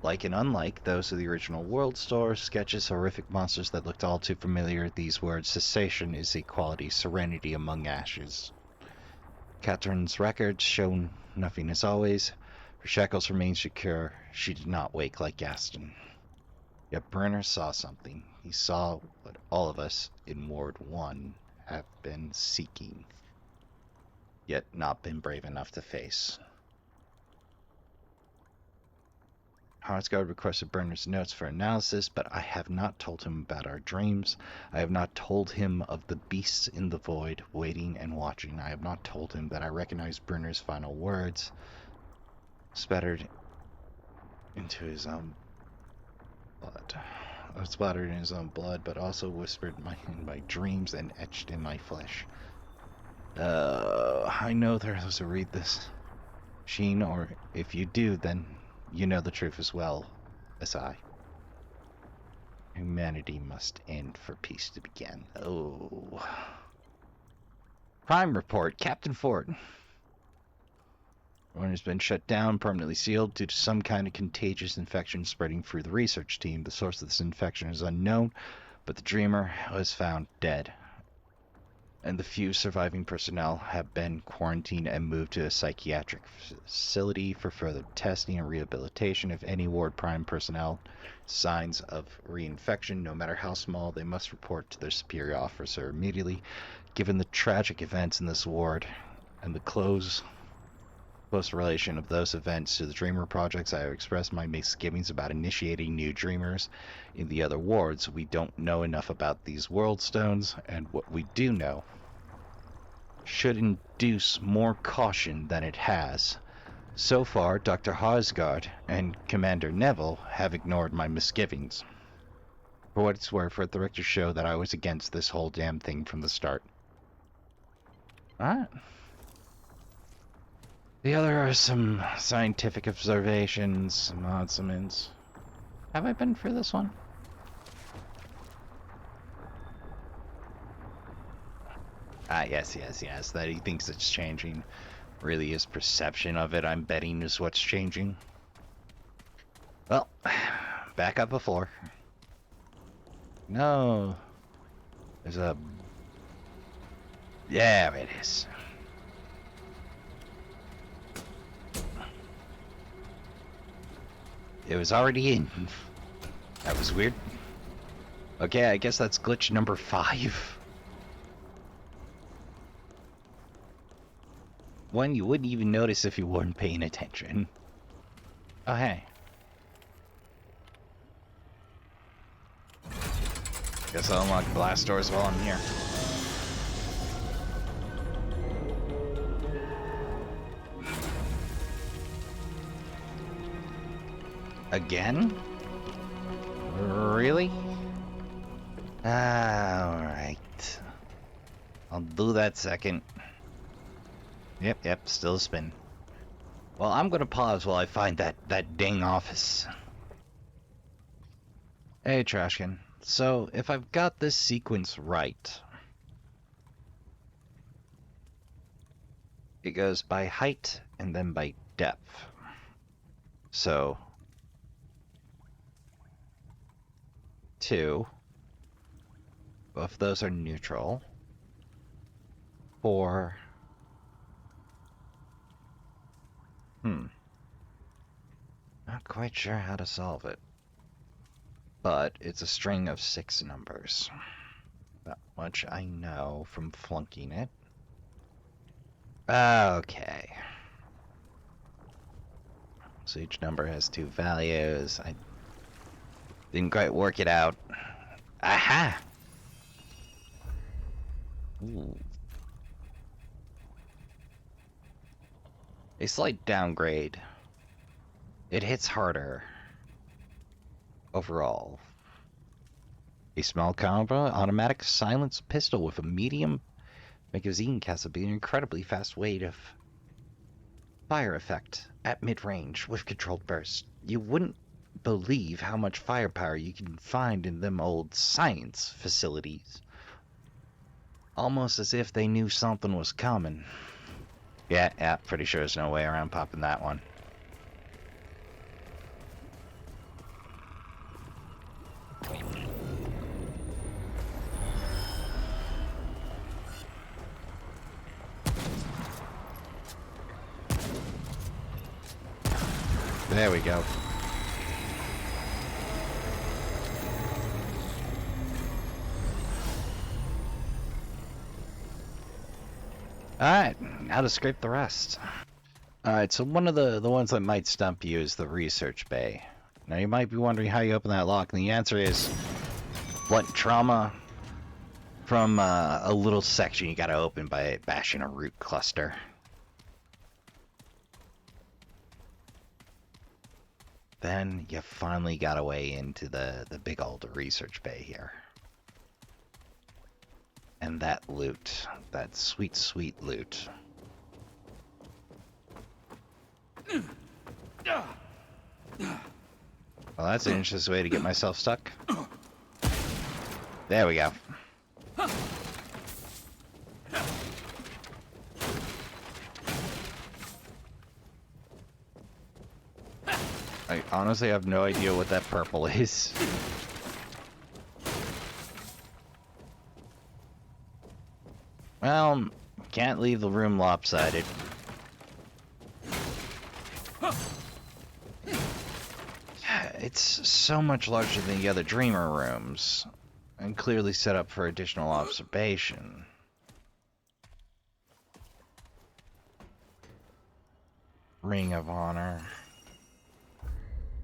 Like and unlike those of the original World Store, sketches horrific monsters that looked all too familiar, these words, cessation is equality, serenity among ashes. Catherine's records show nothing as always. Her shackles remain secure. She did not wake like Gaston. Yet Brenner saw something. He saw what all of us in Ward 1 have been seeking, yet not been brave enough to face. Harsgard requested Brenner's notes for analysis, but I have not told him about our dreams. I have not told him of the beasts in the void, waiting and watching. I have not told him that I recognized Brenner's final words, spattered into his own blood. Splattered in his own blood, but also whispered in my dreams and etched in my flesh. I know there are those who read this, Sheen, or if you do, then you know the truth as well as I. Humanity must end for peace to begin. Oh. Crime report, Captain Ford. One has been shut down, permanently sealed, due to some kind of contagious infection spreading through the research team. The source of this infection is unknown, but the dreamer was found dead. And the few surviving personnel have been quarantined and moved to a psychiatric facility for further testing and rehabilitation. If any Ward Prime personnel signs of reinfection, no matter how small, they must report to their superior officer immediately. Given the tragic events in this ward and the close relation of those events to the Dreamer projects, I have expressed my misgivings about initiating new Dreamers in the other wards. We don't know enough about these world stones, and what we do know should induce more caution than it has. So far, Dr. Harsgard and Commander Neville have ignored my misgivings. For what it's worth, the records show that I was against this whole damn thing from the start. Alright. The other are some scientific observations, some odds, some ends. Have I been for this one? Ah, yes. That he thinks it's changing. Really, his perception of it, I'm betting, is what's changing. Well, back up before. No. There's a... Yeah, it is. It was already in. That was weird. Okay, I guess that's glitch number 5. One you wouldn't even notice if you weren't paying attention. Oh, hey. Guess I'll unlock blast doors while I'm here. Again? Really? Alright. I'll do that second. Yep, still a spin. Well, I'm gonna pause while I find that dang office. Hey, Trashkin. So, if I've got this sequence right, it goes by height and then by depth. So, 2, both of those are neutral. 4, not quite sure how to solve it. But it's a string of 6 numbers. That much I know from flunking it. Okay. So each number has 2 values. I didn't quite work it out. Aha! Ooh. A slight downgrade. It hits harder. Overall. A small caliber automatic silenced pistol with a medium magazine capacity, an incredibly fast rate of fire effect at mid-range with controlled bursts. You wouldn't believe how much firepower you can find in them old science facilities. Almost as if they knew something was coming. Yeah, pretty sure there's no way around popping that one. There we go. Alright, now to scrape the rest. Alright, so one of the ones that might stump you is the research bay. Now you might be wondering how you open that lock, and the answer is blunt trauma from a little section you gotta open by bashing a root cluster. Then you finally got a way into the big old research bay here. And that loot. That sweet, sweet loot. Well, that's an interesting way to get myself stuck. There we go. I honestly have no idea what that purple is. Well, can't leave the room lopsided. It's so much larger than the other Dreamer rooms, and clearly set up for additional observation. Ring of Honor.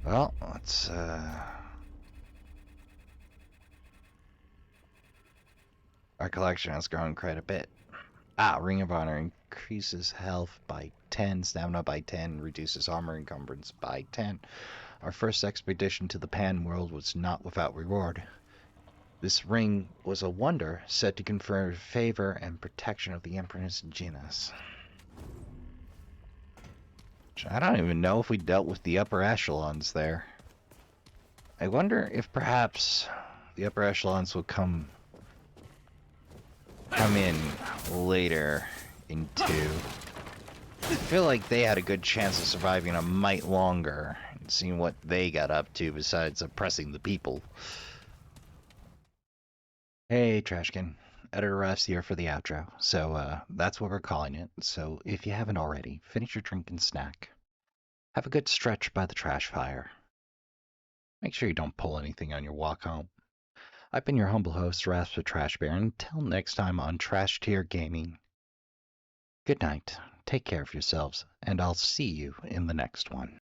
Well, let's, our collection has grown quite a bit. Ring of Honor increases health by 10, stamina by 10, reduces armor encumbrance by 10. Our first expedition to the Pan world was not without reward. This ring was a wonder, said to confer favor and protection of the Empress Genus. I don't even know if we dealt with the upper echelons there. I wonder if perhaps the upper echelons will come in later in 2. I feel like they had a good chance of surviving a mite longer and seeing what they got up to besides oppressing the people. Hey, Trashkin. Editor Russ here for the outro. So, that's what we're calling it. So, if you haven't already, finish your drink and snack. Have a good stretch by the trash fire. Make sure you don't pull anything on your walk home. I've been your humble host, Rasp the Trash Bear. Until next time on Trash Tier Gaming. Good night, take care of yourselves, and I'll see you in the next one.